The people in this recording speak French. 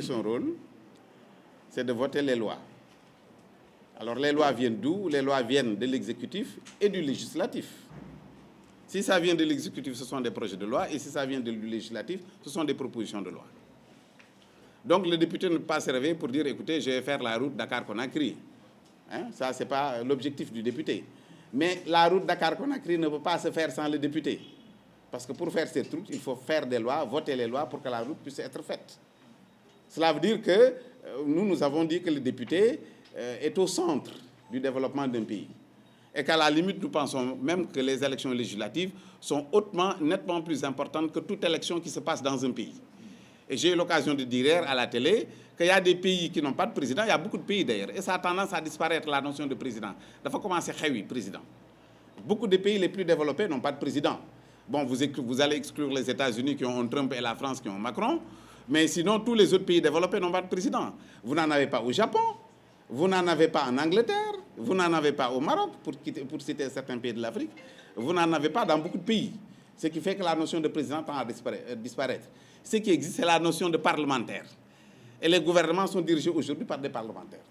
son rôle, c'est de voter les lois. Alors les lois viennent d'où? Les lois viennent de l'exécutif et du législatif. Si ça vient de l'exécutif, ce sont des projets de loi, et si ça vient du législatif, ce sont des propositions de loi. Donc le député ne peut pas se réveiller pour dire, écoutez, je vais faire la route Dakar-Conakry. Hein? Ça, ce n'est pas l'objectif du député. Mais la route Dakar-Conakry ne peut pas se faire sans le député. Parce que pour faire cette route, il faut faire des lois, voter les lois pour que la route puisse être faite. Cela veut dire que nous avons dit que le député est au centre du développement d'un pays. Et qu'à la limite, nous pensons même que les élections législatives sont nettement plus importantes que toute élection qui se passe dans un pays. Et j'ai eu l'occasion de dire hier à la télé qu'il y a des pays qui n'ont pas de président, il y a beaucoup de pays d'ailleurs, et ça a tendance à disparaître, la notion de président. Il faut commencer à président. Beaucoup de pays les plus développés n'ont pas de président. Bon, vous allez exclure les États-Unis qui ont un Trump et la France qui ont un Macron, mais sinon, tous les autres pays développés n'ont pas de président. Vous n'en avez pas au Japon, vous n'en avez pas en Angleterre, vous n'en avez pas au Maroc, pour citer certains pays de l'Afrique, vous n'en avez pas dans beaucoup de pays. Ce qui fait que la notion de président tend à disparaître. Ce qui existe, c'est la notion de parlementaire. Et les gouvernements sont dirigés aujourd'hui par des parlementaires.